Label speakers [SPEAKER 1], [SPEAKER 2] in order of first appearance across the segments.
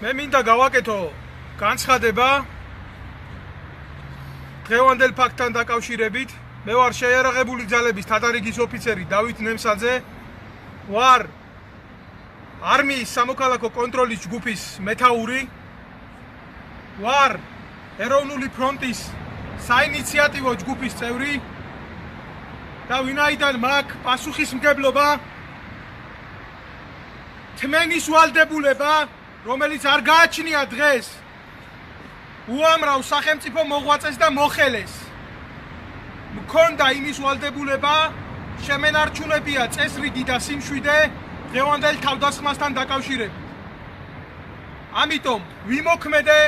[SPEAKER 1] მე მინდა გავაკეთო განცხადება დღევანდელ ფაქტთან დაკავშირებით. მე ვარ შეიარაღებული ძალების თადარიგის ოფიცერი დავით ნემსაძე. ვარ არმიის სამოქალაქო კონტროლის ჯგუფის მეთაური. ვარ ეროვნული ფრონტის საინიციატივო ჯგუფის წევრი და ვინაიდან მაქვს პასუხისმგებლობა თმენის ვალდებულება, რომელიც არ გააჩნია დღეს უამრავ სახელმწიფო მოღვაწეს და მოხელეს. მქონდა იმის ვალდებულება შემენარჩუნებია წესრიგი და სიმშვიდე დღევანდელ თავდასხმასთან დაკავშირებით. ამიტომ ვიმოქმედე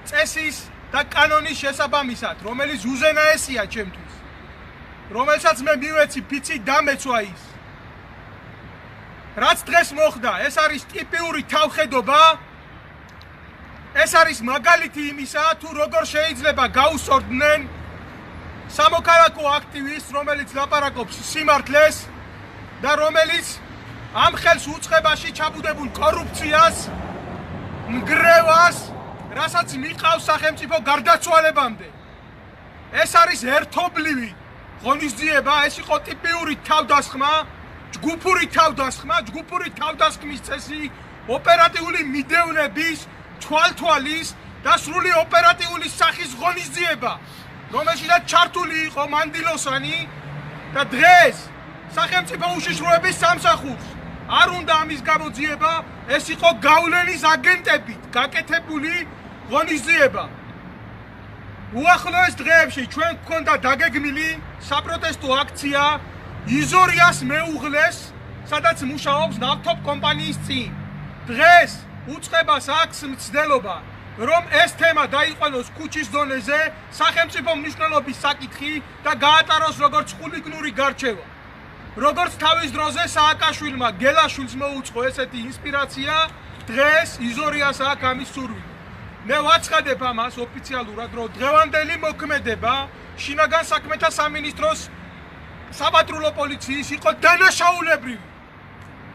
[SPEAKER 1] წესის და კანონის შესაბამისად, რომელიც უზენაესია ჩემთვის, რომელსაც მე მივეცი ფიცი დამეცვა ის. რაც დღეს მოხდა, ეს არის ტიპიური თავხედობა, ეს არის მაგალითი იმისა, თუ როგორ შეიძლება გაუსწორდნენ სამოქალაქო აქტივისტს, რომელიც ლაპარაკობს სიმართლეს და რომელიც ამ ხელს უწყებაში ჩაბუდებულ კორუფციას, ნგრევას, რასაც მიყავს სახელმწიფო გარდაცვალებამდე. ეს არის ერთობლივი ღონისძიება, ეს იყო ტიპიური თავდასხმა, ჯგუფური თავდასხმის წესი, ოპერატიული მიდევნების, თვალთვალის და სრული ოპერატიული სახის ღონისძიება, რომელშიც ჩართული იყო მანდილოსანი და დღეს სახელმწიფო უშიშროების სამსახურს არ უნდა ამის გამოძიება, ეს იყო გავლენის აგენტებით გაკეთებული ღონისძიება. უახლოეს დღეებში ჩვენ გვქონდა დაგეგმილი საპროტესტო აქცია იზორიას მეუღლეს, სადაც მუშაობს ნავთობ კომპანიის წინ. დღეს უწყებას აქვს მცდელობა, რომ ეს თემა დაიყვანოს ქუჩის დონეზე, სახელმწიფო მნიშვნელობის საკითხი და გაატაროს როგორც ხულიგნური გარჩევა. როგორც თავის დროზე სააკაშვილმა გელაშვილს მოუწყო ესეთი ინსპირაცია, დღეს იზორიას აქვს ამის სურვილი. მე ვაცხადებ ამას ოფიციალურად, რომ დღევანდელი მოქმედება შინაგან საქმეთა სამინისტროს საპატრულო პოლიციის იყო დანაშაულებრივი,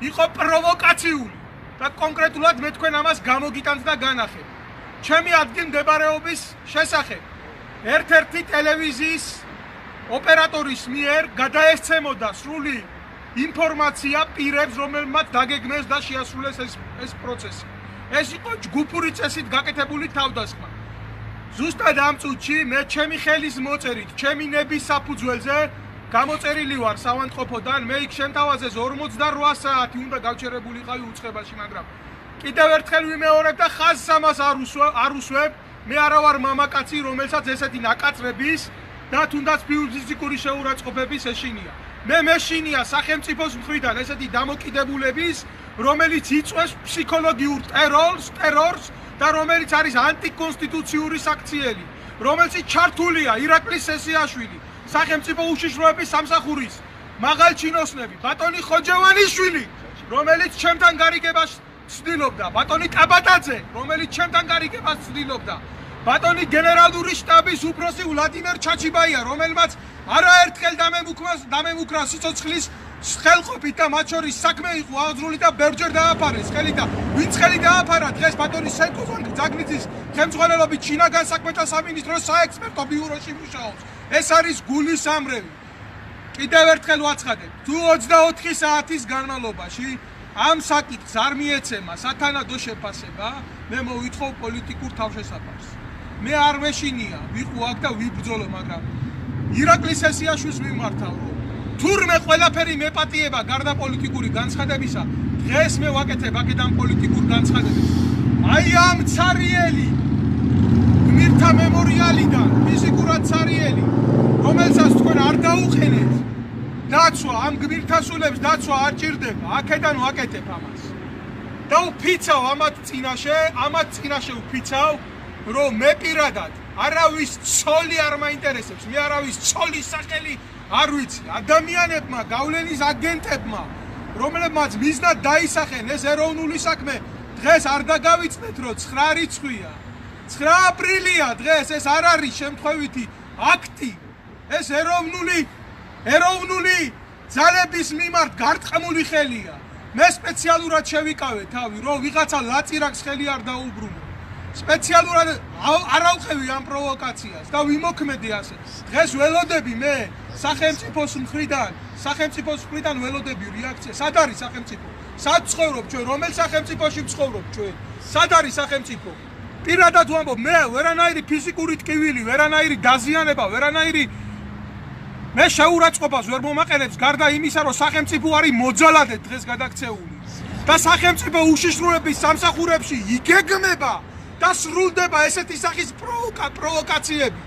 [SPEAKER 1] იყო პროვოკაციული და კონკრეტულად მე თქვენ ამას გამოგიტანთ და განახებ. ჩემი ადგილმდებარეობის შესახებ ერთ-ერთი ტელევიზიის ოპერატორის მიერ გადაესცემოდა სრული ინფორმაცია პირებს, რომელმაც დაგეგმეს და შეასრულეს ეს პროცესი. ეს იყო ჯგუფური წესით გაკეთებული თავდასხმა. ზუსტად ამ წუთში მე ჩემი ხელის მოწერით, ჩემი ნების საფუძველზე გამოწერილი ვარ საავადმყოფოდან, მე იქ შემთავაზეს 48 საათი უნდა გავჩერებულიყავი უწყებაში, მაგრამ კიდევ ერთხელ ვიმეორებ და ხაზს ამას არ უსვებ, მე არა ვარ მამაკაცი, რომელსაც ესეთი ნაკაწრების და თუნდაც ფიზიკური შეურაცხყოფების ეშინია. მე მეშინია სახელმწიფოს მხრიდან ესეთი დამოკიდებულების, რომელიც იწვევს ფსიქოლოგიურ ტერორს და რომელიც არის ანტიკონსტიტუციური საქციელი, რომელიც ჩართულია ირაკლის სესიაშვილი, სახელმწიფო უშიშროების სამსახურის მაღალჩინოსნები, ბატონი ხოჯევანიშვილი, რომელიც ჩემთან გარიგებას ცდილობდა, ბატონი ტაბატაძე, რომელიც ჩემთან გარიგებას ცდილობდა, ბატონი გენერალური შტაბის უფროსი ვლადიმერ ჩაჩიბაია, რომელმაც არაერთხელ დამემუქრა სიცოცხლის ხელყოფით და მათ შორის საქმე იყო აღძრული და ბევრჯერ დააფარეს ხელი და ვინც ხელი დააფარა დღეს ბატონი სენკოზონ ძაგნიძის ხელმძღვანელობით შინაგან საქმეთა სამინისტროს საექსპერტო ბიუროში მუშაობს. ეს არის გულისამრევი. კიდევ ერთხელ ვაცხადებ, თუ 24 საათის განმავლობაში ამ საკითხს არ მიეცემა სათანადო შეფასება, მე მოვითხოვ პოლიტიკურ თავშესაფარს. მე არ მეშინია ვიყო აქ და ვიბრძოლო, მაგრამ ირაკლის სესიაშვილს მიმართავ, რომ თურმე ყველაფერი მეპატიება გარდა პოლიტიკური განცხადებისა, დღეს მე ვაკეთებ აქედან პოლიტიკურ განცხადებას. აი ამ ცარიელი გმირთა მემორიალიდან ფიზიკურად ცარიელი, რომელსაც თქვენ არ დაუყენეთ, დაცვა ამ გმირთასულებს დაცვა არ ჭირდება, აქედან ვაკეთებ ამას. და ვფიცავ ამათ წინაშე ვფიცავ, რომ მე პირადად არავის ცოლი არ მაინტერესებს, მე არავის ცოლის სახელი არ ვიცი. ადამიანებმა, გავლენის აგენტებმა, რომლებმაც მიზნად დაისახენ ეს ეროვნული საქმე, დღეს არ დაგავიწყდეთ, რომ 9 რიცხვია. 9 აპრილია დღეს, ეს არ არის შემთხვევითი აქტი. ეს ეროვნული ძალების მიმართ გარწყმული ხელია. მე სპეციალურად შევიკავე თავი, რომ ვიღაცა ლაწირაკს ხელი არ დაუბრუნო. სპეციალურად არავყევი ამ პროვოკაციას და ვიმოქმედი ასე. დღეს ველოდები მე სახელმწიფოს მხრიდან ველოდები რეაქცია. სად არის სახელმწიფო? სად ცხოვრობ ჩვენ? რომელ სახელმწიფოში ვცხოვრობ ჩვენ? სად არის სახელმწიფო? პირადად ვამბობ, მე ვერანაირი ფიზიკური ტკივილი, ვერანაირი დაზიანება, ვერანაირი მე შეურაცხყოფას ვერ მომაყენებს გარდა იმისა, რომ სახელმწიფო არის მოძალადე დღეს გადაქცეული. და სახელმწიფო უშიშროების სამსახურებში იგეგმება და სრულდება ესეთი სახის პროვოკაციები.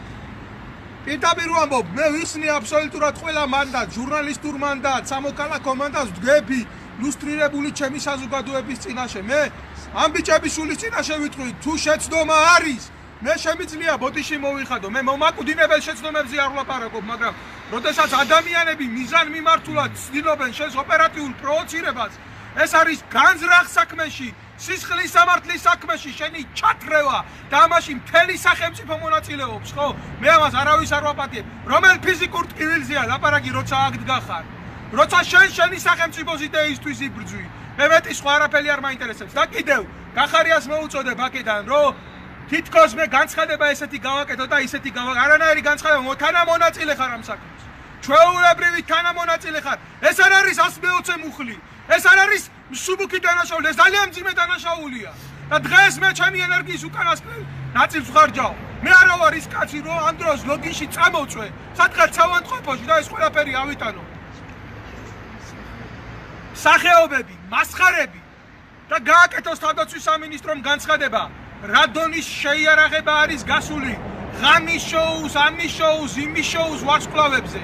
[SPEAKER 1] პირდაპირ ვამბობ, მე ვიხსნი აბსოლუტურად ყველა მანდატს, ჟურნალისტურ მანდატს, სამოქალაქო მანდატს ვდგები ლუსტრირებული ჩემი საზოგადოების წინაშე. მე ამ ბიჭების სულის წინაშე ვიტყვი, თუ შეცდომა არის, მე შემიძლია ბოდიში მოვიხადო. მე მომაკვდინებელ შეცდომებზე არ ვლაპარაკობ, მაგრამ როდესაც ადამიანები მიზან მიმართულად ცდილობენ შენს ოპერატიულ პროვოცირებას, ეს არის განზრახ საქმეში, სისხლის სამართლის საქმეში შენი ჩათრევა და ამაში მთელი სახელმწიფო მონაწილეობს, ხო? მე ამას არავის არ ვაპატიებ. რომელ ფიზიკურ ტკივილზეა ლაპარაკი, როცა აქ დგახარ? როცა შენი სახელმწიფოს იდეისთვის იბრძვი. მე მეტი სხვა არაფერი არ მაინტერესებს. და კიდევ გახარიას მოუწოდებ აქედან, რომ თითქოს მე განცხადება ესეთი გავაკეთო და ისეთი არანაირი განცხადება თანამონაწილე ხარ ამ საქმეს. ჩვეულებრივი თანამონაწილე ხარ. ეს არ არის 120 მუხლი. ეს არ არის მსუბუქი დანაშაული, ეს ძალიან მძიმე დანაშაულია. და დღეს მე ჩემი ენერგიის უკანასკნელ ნაწილს ვხარჯავ. მე არა ვარ ის კაცი, რომ ამ დროს ლოგინში წამოვწვე, სადღაც საავადმყოფოში და ეს ყველაფერი ავიტანო. სახეობები, მასხარები და გააკეთოს თავდაცვის სამინისტრომ განცხადება. რადონის შეიარაღება არის გასული ღამის შოუს, ამის შოუს, იმის შოუს ვარსკვლავებზე.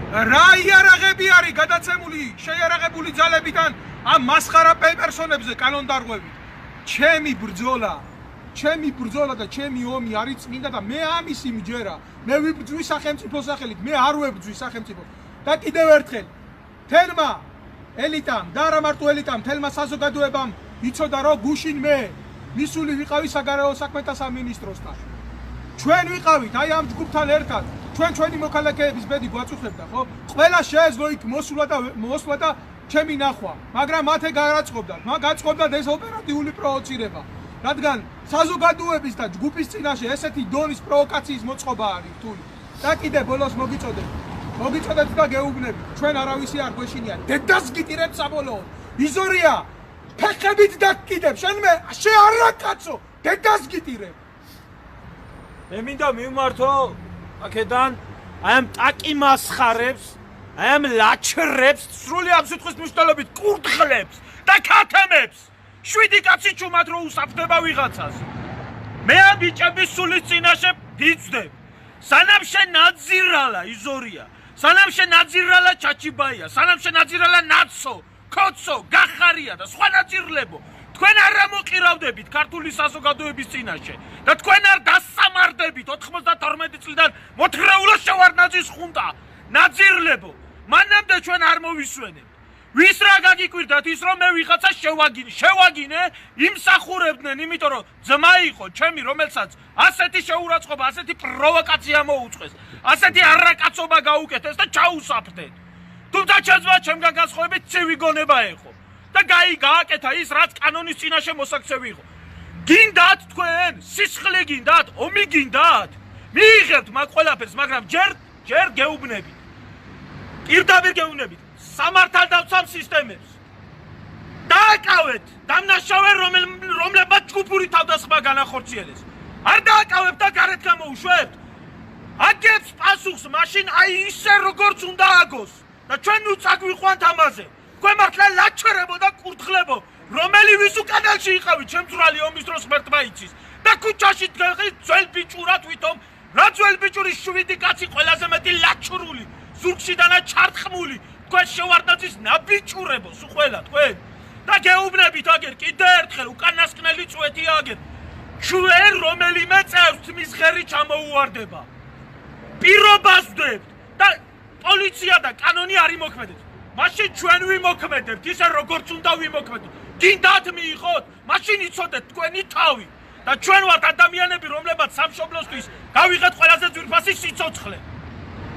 [SPEAKER 1] რა იარაღები არის გადაცემული შეიარაღებული ძალებიდან ამ მასხარა პერსონებზე კანონდარღვევით. ჩემი ბრძოლა და ჩემი ომი არის წმინდა და მე ამის იმჯერა. მე ვიბრძვი სახელმწიფოს სახელით, მე არ ვებრძვი სახელმწიფოს. და კიდევ ერთხელ თელმა ელიტამ და არა მარტო ელიტამ, თელმა საზოგადოებამ იცოდა, რომ გუშინ მე მისული ვიყავი საგარეო საქმეთა სამინისტროსთან. ჩვენ ვიყავით აი ამ ჯგუფთან ერთად. ჩვენი მოქალაქეების ბედი გვაწუხებდა, ხო? ყველა შეეძლო იქ მოსვლა და ჩემი ნახვა, მაგრამ მათე გააწყობდათ. გაწყობდათ ეს ოპერატიული პროვოცირება. რადგან საზოგადოების და ჯგუფის წინაშე ესეთი დონის პროვოკაციის მოწყობა არის რთული. და კიდე ბოლოს მოგიწოდეთ და გეუბნებით. ჩვენ არავისი არ გვეშინია. დედას გიტირებ საბოლოოდ. იზორია ფეხებით დაგკიდებ. შენ მე არა კაცო, დედას გიტირებ.
[SPEAKER 2] მე მინდა მივმართო აქედან აი ამ ტაკი მასხარებს, აი ამ ლაჩრებს, სრული ამ სიტყვის მნიშვნელობით კურდღლებს და ქათამებს. 7 კაცი ჩუმად რო უსაფრდება ვიღაცას. მე ამ ბიჭების სულის წინაშე ვიწდებ. სანამ შენ ნაძირალა იზორია, სანამ შენ ნაძირალა ჩაჩიბაია, სანამ შენ ნაძირალა ნაცო, კოცო, გახარია და სხვა ნაძირლებო. თქვენ არ ამოყირავდებით ქართული საზოგადოების წინაშე და თქვენ არ დასამარდებით 92 წლიდან მოთხრეულა შევარდნაძის ხუნტა. ნაძირლებო, მანამდე ჩვენ არ მოვისვენებთ. ვის რა გაგიკვირდათ ის რომ მე ვიღაცა შევაგინე, იმსახურებდნენ, იმიტომ რომ ძმა იყო ჩემი, რომელსაც ასეთი შეურაცხყოფა, ასეთი პროვოკაცია მოუწყვეს, ასეთი არაკაცობა გაუკეთეს და ჩაუსაფრდეთ. თუმცა ჩემს ჩემგან განსხვავებით ცივი გონება ეხო. და გააკეთა ის, რაც კანონის წინაშე მოსაქცევი იყო. გინდათ თქვენ, სისხლი გინდათ, ომი გინდათ? მიიღებთ მაგ ყველაფერს, მაგრამ ჯერ გეუბნებით. პირდაპირ გეუბნებით სამართალდაცვამ სისტემებს. დააკავეთ დამნაშავე, რომლებმაც ჯგუფური თავდასხმა განახორციელეს. არ დააკავებთ და გარეთ გამოუშვებთ. აგებს პასუხს მაშინ აი ისე როგორც უნდა აგოს. და ჩვენ ნუ წაგვიყვანთ ამაზე. თქვენ მართლა ლაჩერებო და კურდღლებო, რომელი ვის უკანალში იყავით ჩემძვრალი ომის დროს ღმერთმა იცის. და ქუჩაში დგახით ძველ ბიჭურად ვითომ, რა ძველ ბიჭური 7 კაცი ყველაზე მეტი ლაჩრული, ზურგშიდანა ჩარტყმული, თქვენ შევარდნაძის ნაბიჭურებო, სულ ყველა თქვენ. და გეუბნებით აგერ კიდე ერთხელ უკანასკნელი წვეთია აგერ. ჩვენ რომელიმე წევს თმის ღერი ჩამოუვარდება. პირობას ვდებთ და პოლიცია და კანონი არ იმოქმედებს. მაშინ ჩვენ ვიმოქმედებთ ისე როგორც უნდა ვიმოქმედოთ. გინდათ მიიღოთ, მაშინ იცოდეთ თქვენი თავი. და ჩვენ ვართ ადამიანები, რომლებმაც სამშობლოსთვის გავიღეთ ყველაზე ძვირფასი სიცოცხლე.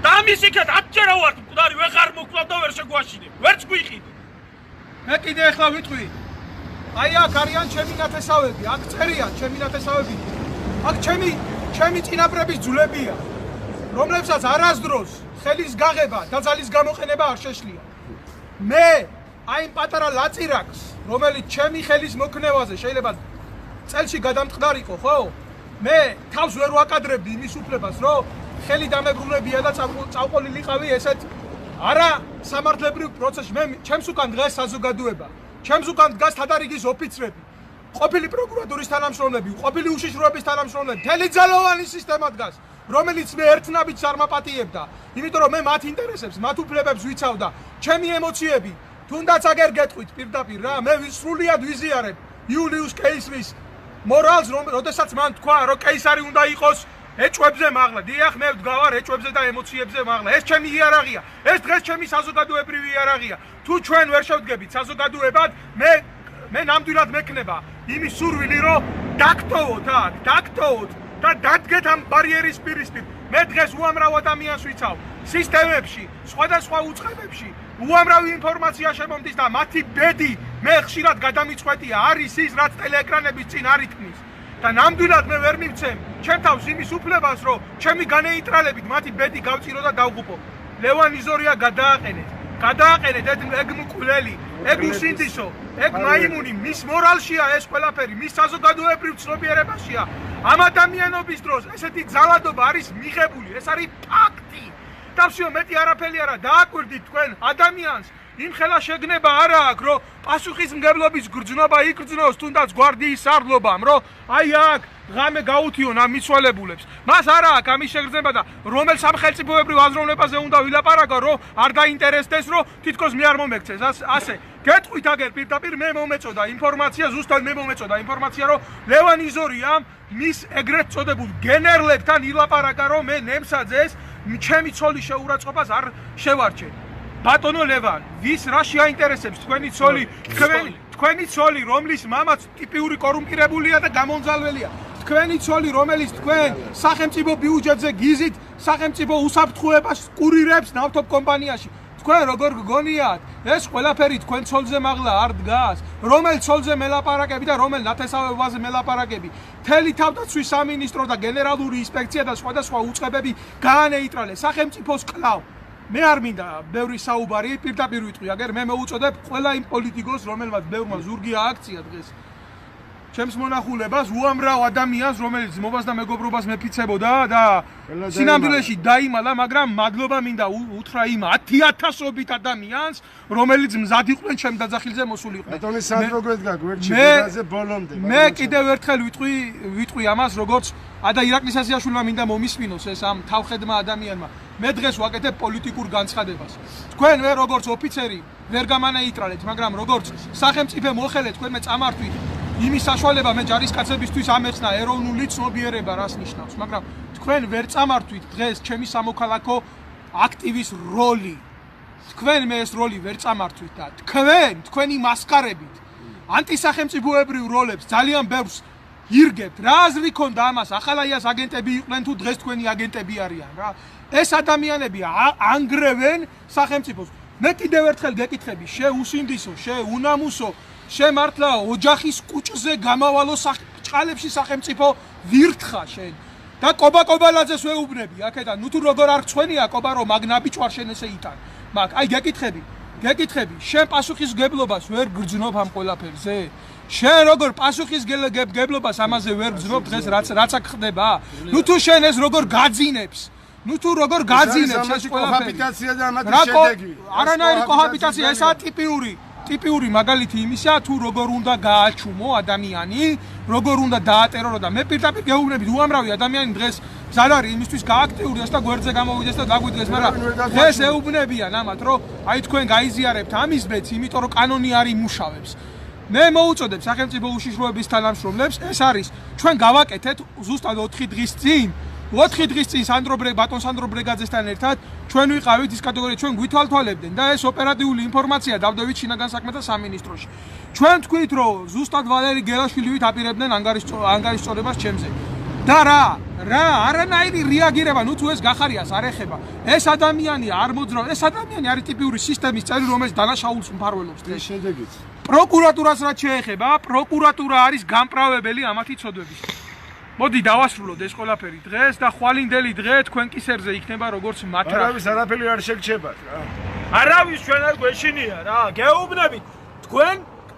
[SPEAKER 2] და ამის იქეთ 10 ჯერა ვართ მკვდარი, ვეღარ მოკლავ და ვერ შეგვაშინებ. ვერც გვიყიდებ.
[SPEAKER 1] მე კიდე ახლა ვიტყვი. აი აქ არიან ჩემი ნათესავები, აქ წერია ჩემი ნათესავები. აქ ჩემი წინაპრების ძვლებია, რომლებსაც არასდროს ხელის გაღება და ძალის გამოყენება არ შეშლია. მე აი იმ პატარა ლაწირაკს, რომელიც ჩემი ხელის მოქნევაზე შეიძლება წელში გადამტყდარიყო, ხო? მე თავს ვერ ვაკადრებდი იმის უფლებას, რომ ხელი დამებრუნებია და წავყოლილიყავი ესეთ არა სამართლებრივ პროცესში. მე ჩემს უკან დღეს საზოგადოება, ჩემს უკან დგას თადარიგის ოფიცრები, ყოფილი პროკურატურის თანამშრომლები, ყოფილი უშიშროების თანამშრომლები, მთელი ძალოვანი სისტემა დგას, რომელიც მე ერთნაბიჯს არ მაპატიებდა, იმიტომ რომ მე მათ ინტერესებს, მათ უფლებებს ვიცავდა. ჩემი ემოციები, თუნდაც აგერ გეტყვით პირდაპირ რა, მე სრულიად ვიზიარებ იულიუს კეისრის მორალს, როდესაც მან თქვა, რომ კეისარი უნდა იყოს ეჭვებზე მაღლა. დიახ, მე ვდგავარ ეჭვებზე და ემოციებზე მაღლა. ეს ჩემი იარაღია. ეს დღეს ჩემი საზოგადოებრივი იარაღია. თუ ჩვენ ვერ შევდგებით საზოგადოებად, მე ნამდვილად მექნება იმის სურვილი, რომ დაგტოვოთ აქ, დაგტოვოთ და დადგეთ ამ ბარიერის პირისპირ. მე დღეს უამრავ ადამიანს ვიცავ სისტემებში, სხვადასხვა უწყებებში. უამრავი ინფორმაცია შემომდის და მათი ბედი მე ხშირად გადამიწყვეტია არის ის, რაც ტელეეკრანების წინ არ იტყვის. და ნამდვილად მე ვერ მივცემ ჩემ თავს იმის უფლებას, რომ ჩემი განეიტრალებით მათი ბედი გავწირო და დავღუპო. ლევან იზორია გადააყენეთ ეგ მკვლელი, ეგ უსინდისო, ეგ მაიმუნი, მის მორალშია ეს ყველაფერი, მის საზოგადოებრივ ცნობიერებაშია. ამ ადამიანობის დროს ესეთი ძალადობა არის მიღებული, ეს არის ფაქტი. დავსიო მეტი არაფერი არა, დააკვირდით თქვენ ადამიანს. იმ ხელა შეგნება არა აქვს, რომ პასუხისმგებლობის გრძნობა იგრძნოს თუნდაც გვარდიის სარდლობამ, რომ აი აქ ღამე გაუთიონ ამ მიცვალებულებს. მას არა აქვს ამის შეგრძნება და რომელ სამხელწიფოებრივ აზროვნებაზე უნდა ვილაპარაკო, რომ არ დაინტერესდეს, რომ თითქოს მე არ მომექცეს. ასე გეტყვით აგერ პირდაპირ მე მომეწოდა ინფორმაცია, ზუსტად მე მომეწოდა ინფორმაცია, რომ ლევან იზორიამ მის ეგრეთ წოდებულ გენერლებთან ილაპარაკა, რომ მე ნემსაძეს ჩემი ცოლის შეურაცხყოფას არ შევარჩენ. ბატონო ლევან, ვის რა შეაინტერესებს თქვენი ცოლი, თქვენი ცოლი, რომლის მამაც ტიპიური კორუმპირებულია და გამომძალველია. თქვენი ცოლი, რომელიც თქვენ სახელმწიფო ბიუჯეტზე გიზით, სახელმწიფო უსაფრთხოებას კურირებს ნავთობ კომპანიაში. თქვენ როგორ გგონიათ, ეს ყველაფერი თქვენ ცოლზე მაღლა არ დგას, რომელ ცოლზე მელაპარაკები და რომელ ნათესავებაზე მელაპარაკები. მთელი თავდაცვის სამინისტრო და გენერალური ინსპექცია და სხვადასხვა უწყებები გაანეიტრალეს სახელმწიფოს კლავ. მე არ მინდა ბევრი საუბარი, პირდაპირ ვიტყვი, აგერ მე მოვუწოდებ ყველა იმ პოლიტიკოს, რომელმაც ბევრმა ზურგი ააქცია დღეს ჩემს მონახულებას, უამრავ ადამიანს, რომელიც მობას და მეგობრობას მეფიცებოდა და სინამდვილეში დაიმალა, მაგრამ მადლობა მინდა უთხრა იმ 10,000-ობით ადამიანს, რომელიც მზად იყვნენ ჩემ დაძახილზე მოსულიყვნენ.
[SPEAKER 3] ბატონი სანდრო გვედგა გვერდში ბედაზე ბოლომდე.
[SPEAKER 1] მე კიდევ ერთხელ ვიტყვი ამას, როგორც და ირაკლი სასიაშვილმა მინდა მომისმინოს ეს ამ თავხედმა ადამიანმა. მე დღეს ვაკეთებ პოლიტიკურ განცხადებას. თქვენ მე როგორც ოფიცერი ვერ გამანეიტრალეთ, მაგრამ როგორც სახელმწიფო მოხელე თქვენ მე წამართვით იმის საშუალება მე ჯარისკაცებისთვის ამეცნა ეროვნული ცნობიერება რას ნიშნავს, მაგრამ თქვენ ვერ წამართვით დღეს ჩემი სამოქალაქო აქტივის როლი. თქვენ მე ეს როლი ვერ წამართვით და თქვენი მასკარებით ანტისახელმწიფოებრივ როლებს ძალიან ბევრს ირგებთ. რა აზრი ქონდა ამას? ახალაიას აგენტები იყვნენ თუ დღეს თქვენი აგენტები არიან რა. ეს ადამიანები ანგრევენ სახელმწიფოს. მე კიდევ ერთხელ გეკითხები, შეუსინდისო, შეუნამუსო, შემართლა ოჯახის კუჭზე გამავალო ჭყალებში სახელმწიფო ვირთხა შენ. და კობალაძეს ვეუბნები აქედან, ნუ თუ როგორ არ ხვენია კობა რომ მაგნაბიჭ ვარ შენ ესე იტან. მაგ აი გეკითხები, შენ პასუხისგებლობას ვერ გრძნობ ამ ყველაფერზე? შენ როგორ პასუხისგებლობას ამაზე ვერ გრძნობ დღეს რაც აქ ხდება? ნუ თუ შენ ეს როგორ გაძინებს? ნუ თუ როგორ გაძინებს ეს ყველაფერი?
[SPEAKER 3] კოჰაბიტაცია და ამათი შედეგი.
[SPEAKER 1] არანაირი კოჰაბიტაცია, ესაა ტიპიური მაგალითი იმისა, თუ როგორ უნდა გააჩუმო ადამიანი, როგორ უნდა დაატერორო და მე პირდაპირ გეუბნებით, უამრავი ადამიანი დღეს მზად არის იმისთვის გააქტიურდეს და გვერდზე გამოვიდეს და დაგვიდგეს, მაგრამ დღეს ეუბნებიან ამათ, რომ აი თქვენ გაიზიარებთ ამის ბედს, იმიტომ რომ კანონი არ იმუშავებს. მე მოვუწოდებ სახელმწიფო უშიშროების თანამშრომლებს, ეს არის ჩვენ გავაკეთეთ ზუსტად 4 დღის წინ 4 დღის წინ ბატონ სანდრო ბრეგაძესთან ერთად ჩვენ ვიყავით ის კატეგორია, ჩვენ გვითვალთვალებდნენ და ეს ოპერატიული ინფორმაცია დავდევით შინაგან საქმეთა სამინისტროში. ჩვენ თქვით, რომ ზუსტად ვალერი გელაშვილივით აპირებდნენ ანგარიშ სწორებას ჩემზე. და რა არანაირი რეაგირება ნუ თუ ეს გახარიას არ ეხება ეს ადამიანი არ მოძრავ ეს ადამიანი არის ტიპიური სისტემის წევრი რომელიც დანაშაულს მფარველობს
[SPEAKER 3] ეს შედეგიც
[SPEAKER 1] პროკურატურას რაც შეეხება პროკურატურა არის გამправებელი ამათი ცოდვების მოდი დავასრულოთ ეს ყველაფერი დღეს და ხვალინდელი დღე თქვენ კისერზე იქნება როგორც მათრა
[SPEAKER 3] არავის არაფერი არ შეგჩებათ რა
[SPEAKER 2] არავის ჩვენ არ გვეშინია რა გეუბნებით თქვენ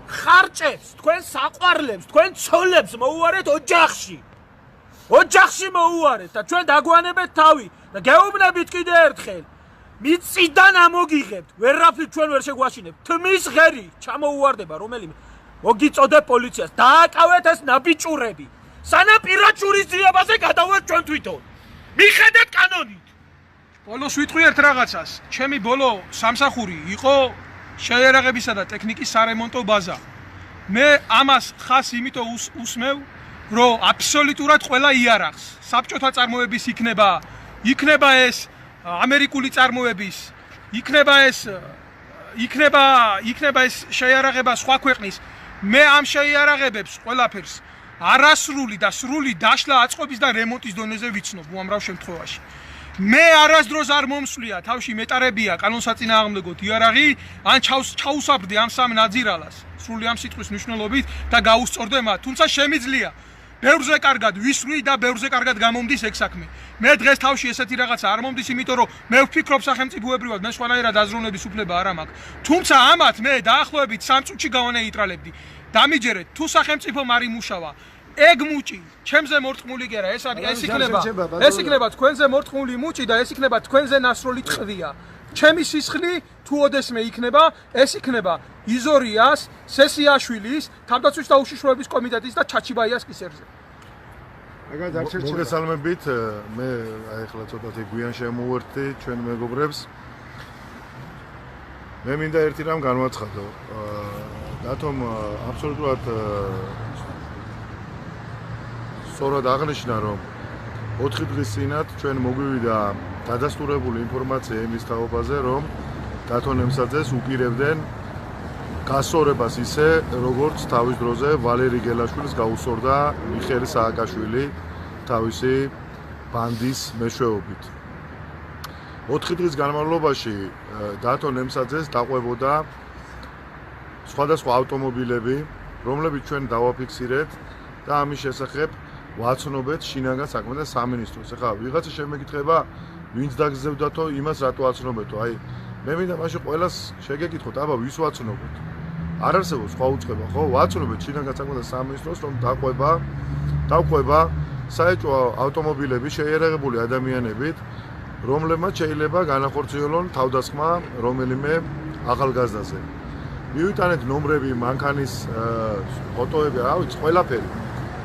[SPEAKER 2] ხარჭებს თქვენ საყვარლებს თქვენ ცოლებს მოუარეთ ოჯახში მოუარეთ და ჩვენ დაგვანებეთ თავი და გეუბნებით კიდე ერთხელ მიწიდან ამოგიღებთ ვერაფრით ჩვენ ვერ შეგვაშინებთ თმის ღერი ჩამოუვარდება რომელიმე მოგიწოდეთ პოლიციას დააკავეთ ეს ნაბიჭურები სანამ პირად ჯურისდიებაზე გადავართ ჩვენ თვითონ მიხედეთ კანონით
[SPEAKER 1] ბოლოს ვიტყვი ერთ რაღაცას ჩემი ბოლო სამსახური იყო შეიარაღებისა და ტექნიკის სარემონტო ბაზა მე ამას ხას იმიტომ უსმევ რომ აბსოლუტურად ყველა იარაღს საბჭოთა წარმოების იქნება ეს ამერიკული წარმოების იქნება ეს შეიარაღება სხვა ქვეყნის მე ამ შეიარაღებებს ყველაფერს არასრული და სრული დაშლა აწყობის და რემონტის დონეზე ვიცნობ უამრავ შემთხვევაში მე არასდროს არ მომსვლია თავში მეტარებია კანონსაწინააღმდეგო იარაღი ან ჩაუსაფრდი ამ სამ ნაძირალას სრული ამ სიტყვის მნიშვნელობით და გაუსწორდე მათ თუმცა შემიძლია ბევრზე კარგად ვისვრი და ბევრზე კარგად გამომდის ეგ საქმე მე დღეს თავში ესეთი რაღაცა არ მომდის იმიტომ რომ მე ვფიქრობ სახელმწიფოებრივად მე სხვანაირად აზროვნების უფლება არ მაქვს თუმცა ამათ მე დაახლოებით 3 წუთში გავანეიტრალებდი დამიჯერეთ თუ სახელმწიფომ არ იმუშავა ეგ მუჭი ჩემზე მორწმული კი არა ეს იქნება თქვენზე მორწმული მუჭი და ეს იქნება თქვენზე ნასროლი ტყვია ჩემი სისხლი თუ ოდესმე იქნება ეს იქნება იზორიას სესიაშვილის თავდაცვის და უშიშროების კომიტეტის და ჩაჩიბაიას კისერზე
[SPEAKER 3] აგად არ შეჭრება
[SPEAKER 4] მოგესალმებით მე ახლა ცოტათი გვიან შემოვერთდი ჩვენ მეგობრებს მე მინდა ერთი რამ განვაცხადო რატომ აბსოლუტურად სწორად აღნიშნა რომ 4 დღის წინათ ჩვენ მოგვივიდა დადასტურებული ინფორმაცია იმის თაობაზე რომ დათო ნემსაძეს უპირებდნენ გასწორებას ისე როგორც თავის დროზე ვალერი გელაშვილის გაუსწორდა მიხეილ სააკაშვილი თავისი ბანდის მეშვეობით 4 დღის განმავლობაში დათო ნემსაძეს დაყვებოდა სხვადასხვა ავტომობილები რომლებიც ჩვენ დავაფიქსირეთ და ამის შესახებ ვაცნობეთ შინაგან საქმეთა სამინისტროს. ეხლა ვიღაცა შემეკითხება, ვინც დაგზევდათო, იმას რატო აცნობეთო? აი, მე მინდა მაშინ ყველას შეგეკითხოთ, აბა ვის ვაცნობოთ? არ არსებობს სხვა უწყება, ხო? ვაცნობეთ შინაგან საქმეთა სამინისტროს, რომ დაყვება საეჭვო ავტომობილები შეიარაღებული ადამიანებით, რომლებმაც შეიძლება განახორციელონ თავდასხმა რომელიმე ახალგაზრდაზე. მივიტანეთ ნომრები, მანქანის ფოტოები, რა ვიცი, ყველაფერი.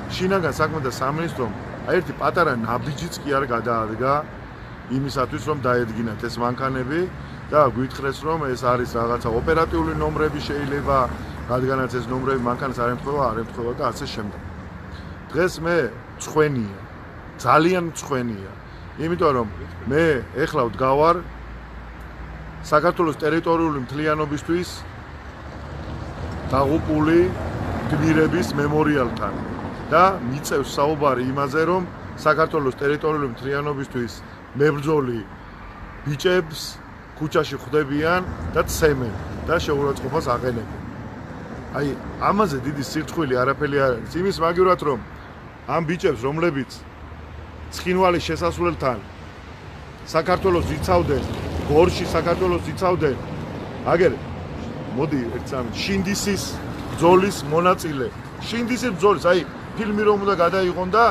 [SPEAKER 4] შინაგან საქმეთა სამინისტრომ ერთი პატარა ნაბიჯიც კი არ გადაადგა იმისათვის რომ დაედგინათ ეს მანქანები და გვითხრეს რომ ეს არის რაღაცა ოპერატიული ნომრები შეიძლება რადგანაც ეს ნომრები მანქანას არ ემთხვევა და ასე შემდეგ. დღეს მე მწვენია, ძალიან მწვენია, იმიტომ რომ მე ეხლა ვდგავარ საქართველოს ტერიტორიული მთლიანობისთვის დაღუპული გმირების მემორიალთან. და მიწევს საუბარი იმაზე, რომ საქართველოს ტერიტორიული მთლიანობისთვის მებრძოლი ბიჭებს ქუჩაში ხვდებიან და ცემენ და შეურაცხყოფას აყენებენ. აი, ამაზე დიდი სირცხვილი არაფერი არ არის. იმის მაგივრად რომ ამ ბიჭებს, რომლებიც ცხინვალის შესასვლელთან საქართველოს იცავდნენ, გორში საქართველოს იცავდნენ, აგერ მოდი ერთ სამ შინდისის ბრძოლის მონაწილე. შინდისის ბრძოლის, აი ფილმი რომ უნდა გადაიღონ და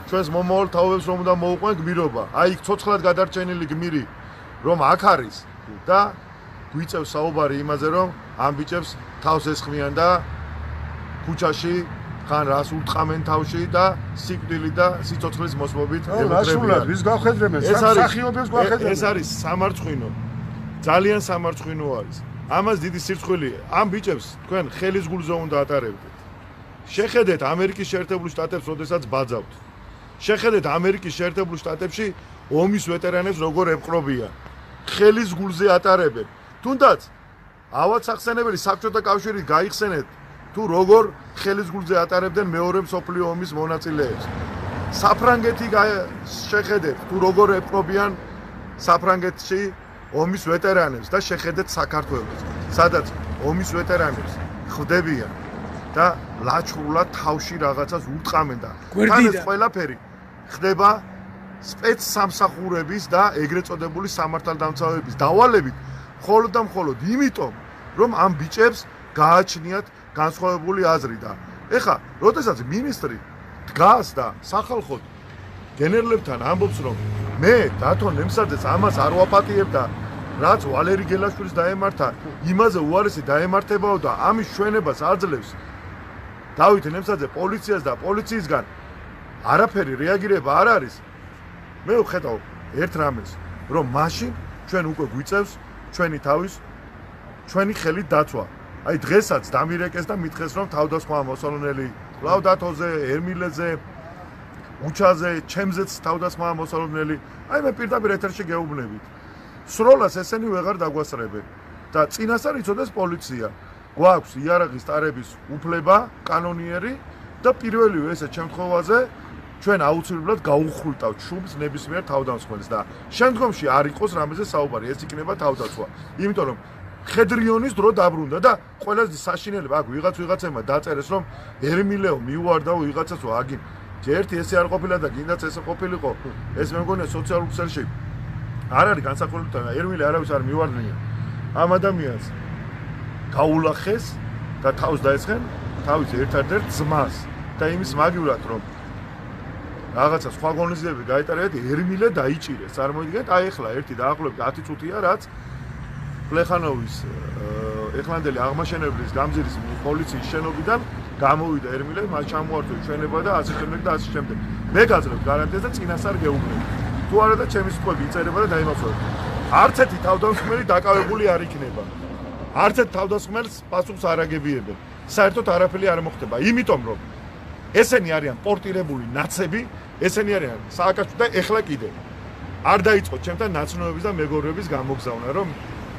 [SPEAKER 4] ჩვენს მომავალ თაობებს რომ უნდა მოუყვენ გმირობა. აი იქ ცოცხლად გადარჩენილი გმირი რომ აქ არის და გვიწევს საუბარი იმაზე რომ ამ ბიჭებს თავს ესხმიან და ქუჩაში ხან რას ურტყამენ თავში და სიკვდილი და სიცოცხლის მოსმობით
[SPEAKER 3] ემუქრებიან. ვის გვახედრებენ? სახიობებს გვახედრებენ.
[SPEAKER 4] ეს არის სამარცხვინო. ძალიან სამარცხვინო არის. ამას დიდი სირცხვილი ამ ბიჭებს თქვენ ხელის გულზე უნდა ატარებდეთ. შეხედეთ ამერიკის შეერთებული შტატებს, როდესაც ბაძავთ. შეხედეთ ამერიკის შეერთებულ შტატებში ომის ვეტერანებს როგორ ემყრობიან. ხელის გულზე ატარებენ. თუნდაც ავად სახსენებელი საბჭოთა კავშირით გაიხსენეთ თუ როგორ ხელის გულზე ატარებდნენ მეორე მსოფლიო ომის მონაწილეებს. საფრანგეთი შეხედეთ თუ როგორ ეპყრობიან საფრანგეთში ომის ვეტერანებს და შეხედეთ საქართველოს, სადაც ომის ვეტერანებს ხვდებიან და ლაჩხრულად თავში რაღაცას ურტყამენ და თან ეს ყველაფერი ხდება სპეცსამსახურების და ეგრეთ წოდებული სამართალდამცავების დავალებით მხოლოდ და მხოლოდ იმიტომ, რომ ამ ბიჭებს გააჩნიათ განსხვავებული აზრი და ეხა, როდესაც მინისტრი დგას და სახალხოდ გენერლებთან ამბობს, რომ მე დათო ნემსაძეს ამას არ ვაპატიებ და რაც ვალერი გელაშვილის დაემართა, იმაზე უარესი დაემართებაო და ამის ჩვენებას აძლევს დავით ნემსაძე პოლიციას და პოლიციისგან არაფერი რეაგირება არ არის. მე ვხედავ ერთ რამეს, რომ მაშინ ჩვენ უკვე გვიწევს ჩვენი თავის ჩვენი ხელით დაცვა. აი დღესაც დამირეკეს და მითხეს, რომ თავდასხმა მოსალონელი კლავდათოზე, ერმილეზე, უჩაზე, ჩემზეც თავდასხმა მოსალონელი. აი მე პირდაპირ ეთერში გეუბნებით. სროლას ესენი ვეღარ დაგვასწრებენ და წინასწარ იცოდეს პოლიცია. გვაქვს იარაღის ტარების უფლება, კანონიერი და პირველივე ესეთ შემთხვევაზე ჩვენ აუცილებლად გაუხვრიტავთ შუბს ნებისმიერ თავდამსხმელს და შემდგომში არ იყოს რამეზე საუბარი, ეს იქნება თავდაცვა. იმიტომ რომ ხედრიონის დრო დაბრუნდა და ყველაზე საშინელება აქ ვიღაცებმა დაწერეს, რომ ერმილეო მიუვარდაო ვიღაცასო აგინ. ერთი ესე არ ყოფილა და გინდაც ესე ყოფილიყო. ეს მე მგონია სოციალურ ქსელში არ არის განსაკუთრებით და ერმილე არავის არ მიუვარდნია. ამ ადამიანს გაულახეს და თავს დაესხენ თავის ერთ-ერთ ძმას და იმის მაგივრად რომ რაღაცა სხვა ღონისძიებები გაეტარებათ, ერმილე დაიჭირეს. წარმოიდგინეთ, აი ახლა ერთი დაახლოებით 10 წუთია, რაც პლეხანოვის ეხლანდელი აღმაშენებლის გამზირის პოლიციის შენობიდან გამოვიდა ერმილე, მას ჩამოართვა ჩვენება და ასე შემდეგ და ასე შემდეგ. მე გაძლევთ გარანტიას და წინასწარ გეუბნები. თუ არა და ჩემი სიტყვები იწერება და დაიმახსოვრება. არც ერთი თავდამსხმელი დაკავებული არ იქნება. არც ერთ თავდასხმელს პასუხს არ აგებიებენ. საერთოდ არაფერი არ მოხდება, იმიტომ რომ ესენი არიან პორტირებული ნაცები, ესენი არიან სააკაშვილი და ეხლა კიდე არ დაიწყო ჩემთან ნაცნობების და მეგობრების გამოგზავნა, რომ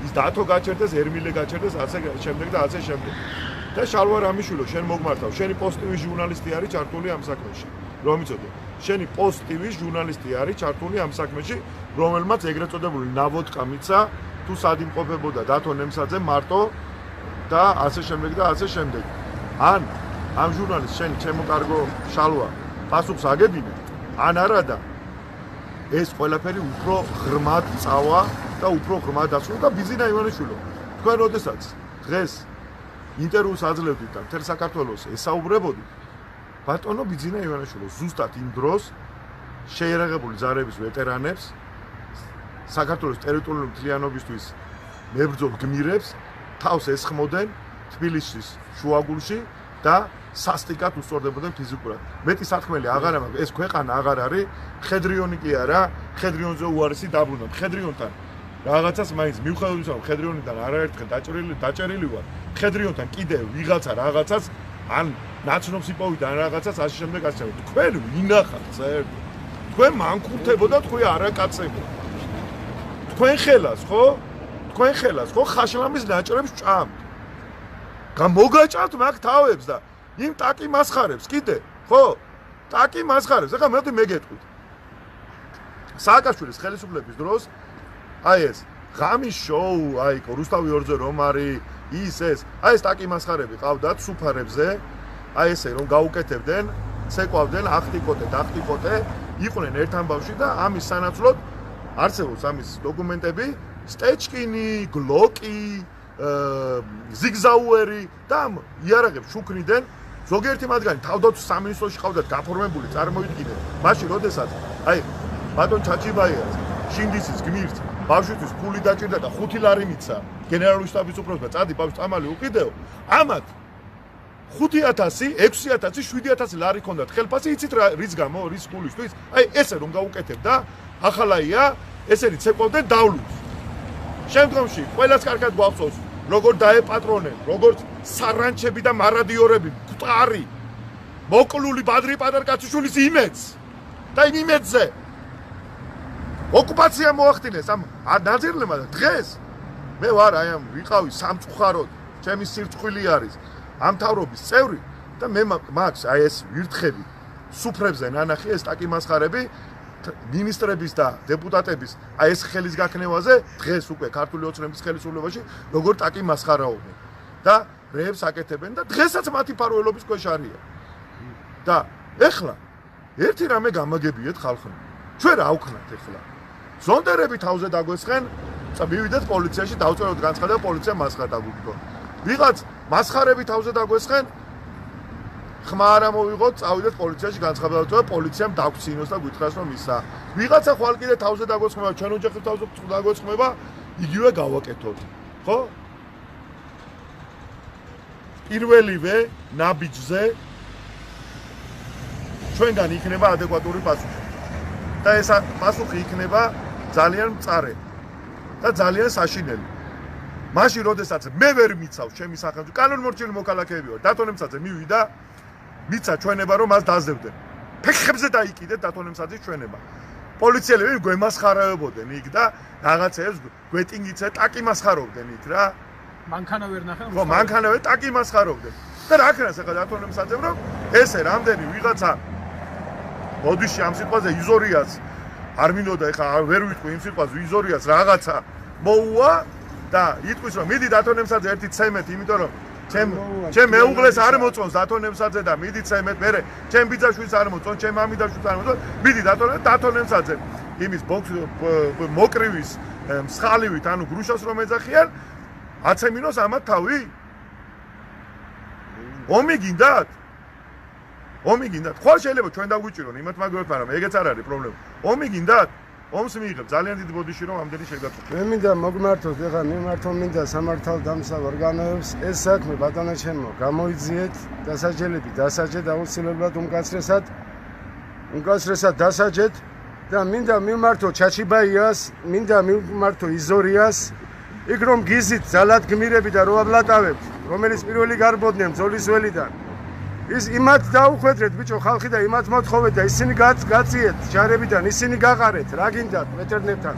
[SPEAKER 4] ის დათო გაჩერდეს, ერმილე გაჩერდეს, ასე შემდეგ და ასე შემდეგ. და შალვა რამიშვილო, შენ მოგმართავ, შენი პოზიტივის ჟურნალისტი არის ჩართული ამ საქმეში. რომ იცოდე, შენი პოზიტივის ჟურნალისტი არის ჩართული ამ საქმეში, რომელმაც ეგრეთ წოდებული ნავოდკა მიცა, თუ სად იმყოფებოდა დათო ნემსაძე მარტო და ასე შემდეგ და ასე შემდეგ. ან ამ ჟურნალისტს შენი ჩემოკარგო შალვა პასუხს აგებინე, ან არადა ეს ყველაფერი უფრო ღრმად წავა და უფრო ღრმად დასრულდა და ბიზინა ივანიშვილო. თქვენ როდესაც დღეს ინტერვიუს აძლევდით და მთელ საქართველოს ესაუბრებოდით, ბატონო ბიზინა ივანიშვილო ზუსტად იმ დროს შეიარაღებული ძალების ვეტერანებს საქართველოს ტერიტორიული მთლიანობისთვის მებრძოლ გმირებს თავს ესხმოდნენ თბილისის შუაგულში და სასტიკად უსწორდებოდნენ ფიზიკურად. მეტი სათქმელი აღარ მაქვს, ეს ქვეყანა აღარ არის, ხედრიონი კი არა, ხედრიონზე უარესი დაბრუნდა. ხედრიონთან რაღაცას მაინც მიუხედავად იმისა, რომ ხედრიონიდან არაერთხელ დაჭერილი ვარ, ხედრიონთან კიდე ვიღაცა რაღაცას ან ნაცნობს იპოვიდა ან რაღაცას ასე შემდეგ ასე შემდეგ. თქვენ ვინახავთ საერთოდ? თქვენ მანქურთებოდა, თქვენ არაკაცებო. თქვენ ხელას, ხო? თქვენ ხელას, ხო? ხაშლამის ნაჭრებს ჭამთ. გამოგაჭამთ მაგ თავებს და იმ ტაკი მასხარებს კიდე, ხო? ტაკი მასხარებს. ეხლა მე მეგეთქვით. სააკაშვილის ხელისუფლების დროს აი ეს ღამის შოუ, აი რუსთავი ორძე რომ არის ის ეს, აი ეს ტაკი მასხარები ყავდათ სუფარებზე, აი ესე რომ გაუკეთებდნენ, ცეკვავდნენ ახტიკოტე, იყვნენ ერთ ამბავში და ამის სანაცვლოდ არსებობს ამის დოკუმენტები, სტეჩკინი, გლოკი, ზიგზაუერი და ამ იარაღებს შუქნიდან ზოგიერთი მათგანი თავდაცვის სამინისტროში ყავდათ გაფორმებული, წარმოიდგინეთ. მაშინ როდესაც აი ბატონ ჩაჩიბაიას შინდისის გმირს ბავშვისთვის ფული დაჭირდა და 5 ლარი მიცა გენერალური შტაბის უფროსმა წადი ბავშვს წამალი უყიდეო, ამათ 5000, 6000, 7000 ლარი ჰქონდათ ხელფასი, იცით რის გამო, რის ფულისთვის? აი ესე რომ გაუკეთებ და ახალაია, ესენი ცეკვავდნენ დავლუს. შემდგომში ყველას კარგად გვახსოვს, როგორ დაეპატრონენ, როგორც სარანჩები და მარადიორები, მკვდარი, მოკლული ბადრი პატარკაციშვილის იმედს და იმ იმედზე ოკუპაცია მოახდინეს ამ ნაძერლებმა და დღეს მე ვარ აი ამ ვიყავი სამწუხაროდ, ჩემი სირცხვილი არის ამ თავრობის წევრი და მე მაქვს აი ეს ვირთხები სუფრებზე ნანახი ეს ტაკი მასხარები მინისტრების და დეპუტატების აი ეს ხელის გაქნევაზე დღეს უკვე ქართული ოცნების ხელისუფლებაში როგორ ტაკი მასხარაობენ და რეებს აკეთებენ და დღესაც მათი ფარველობის ქვეშ არიან. და ეხლა ერთი რამე გამაგებიეთ ხალხმა. ჩვენ რა ვქნათ ეხლა? ზონდერები თავზე დაგვესხენ, მივიდეთ პოლიციაში დავწეროთ განცხადება, პოლიცია მასხად აგვიგდო. ვიღაც მასხარები თავზე დაგვესხენ, ხმა არ ამოვიღოთ, წავიდეთ პოლიციაში განცხადება დავწეროთ, პოლიციამ დაგვცინოს და გითხრას რომ ისა. ვიღაცა ხვალ კიდე თავზე დაგვესხმება, ჩვენ ოჯახის თავზე დაგვესხმება, იგივე გავაკეთოთ. ხო? პირველივე ნაბიჯზე ჩვენგან იქნება ადეკვატური პასუხი. და ეს პასუხი იქნება ძალიან მწარე და ძალიან საშინელი. მაშინ როდესაც მე ვერ მიცავს ჩემი სახელმწიფო კანონმორჩილი მოქალაქეები ვარ, დათონემსაძე მივიდა, მიცა ჩვენება რომ მას დაძებდნენ. ფეხებზე დაიკიდეთ დათონემსაძის ჩვენება. პოლიციელები გვემასხარებოდნენ იქ და რაღაცებს გვეტინგიცე ტაკი მასხარობდნენ იქ რა.
[SPEAKER 2] მანქანა ვერ ნახე.
[SPEAKER 4] ხო, მანქანავე ტაკი მასხარობდნენ. და რა ქნას ახლა დათონემსაძემ რომ ესე რამდენი ვიღაცა ბოდიში ამ სიტყვაზე იზორიას არ მინდოდა ეხლა ვერ ვიტყვი იმ სიტყვაზე იზორიას რაღაცა მოუვა და იტყვის რომ მიდი დათონემსაძე ერთი ცემეთ იმიტომ რომ ჩემ მეუღლეს არ მოწონს დათონემსაძე და მიდი ცემეთ მერე ჩემ ბიძაშვილს არ მოწონს ჩემ ამიდაშვილს არ მოწონს მიდი დათონემსაძე იმის მოკრივის მსხალივით ანუ გრუშას რომ ეძახიან აცემინოს ამათ თავი ომი გინდათ ომი გინდათ? ხვალ შეიძლება ჩვენ დაგვიჭირონ იმათ მაგებთან, მაგრამ ეგეც არ არის პრობლემა. ომი გინდათ? ომს მიიღებ ძალიან დიდი ბოდიში რომ ამდენი შეგაწყვეტ.
[SPEAKER 3] მე მინდა მოგმართოთ, ეხლა მიმართო მინდა სამართალდამცავ ორგანოებს ეს საქმე ბატონო ჩემო, გამოიძიეთ დასაჯელები, დასაჯეთ აუცილებლად უმკაცრესად დასაჯეთ და მინდა მიმართო ჩაჩიბაიას, მინდა მიმართო იზორიას, იქ რომ გიზით ძალად გმირები და რო აბლატავებთ, რომელიც პირველი გარბოდნენ ბრძოლის ველიდან. ის იმათ დაუხვედრეთ ბიჭო ხალხი და იმათ მოთხოვეთ და ისინი გაციეთ ჯარებიდან ისინი გაყარეთ რა გინდათ მეტერნებთან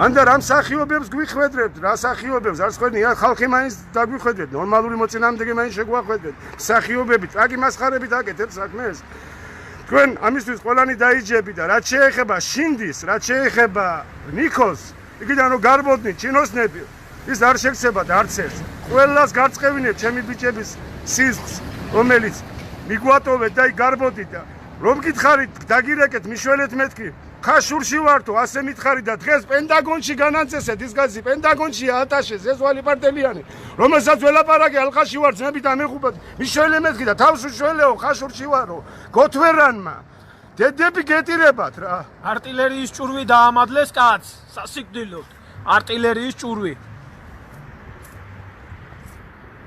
[SPEAKER 3] ანდა რამ სახიობებს გვიხვედრებთ რა სახიობებს არც ხვედნი ხალხი მაინც დაგვიხვედრეთ ნორმალური მოწინააღმდეგე მაინც შეგვახვედრეთ სახიობებით აკი მასხარებით აკეთებს საქმეს თქვენ ამისთვის ყველანი დაიჯები და რაც შეეხება შინდის რაც შეეხება ნიკოს იქიდან რომ გარბოდნით ჩინოსნები ის არ შეგცებათ არც ერთს ყველას გარწყევინებ ჩემი ბიჭების სისხლს რომელიც მიგვატოვეთ და გარბოდით და რომ გითხარით დაგირეკეთ მიშველეთ მეთქი ხაშურში ვართო ასე მითხარი და დღეს პენტაგონში განანწესეთ ის გაზი პენტაგონშია ატაშე ზესვალი პარტელიანი რომელსაც ველაპარაკე ალყაში ვარ ძმები და მეხუბად მიშველე მეთქი და თავს უშველეო ხაშურში ვარო გოთვერანმა დედები გეტირებათ რა
[SPEAKER 2] არტილერიის ჭურვი დაამადლეს კაცს სასიკვდილოდ არტილერიის ჭურვი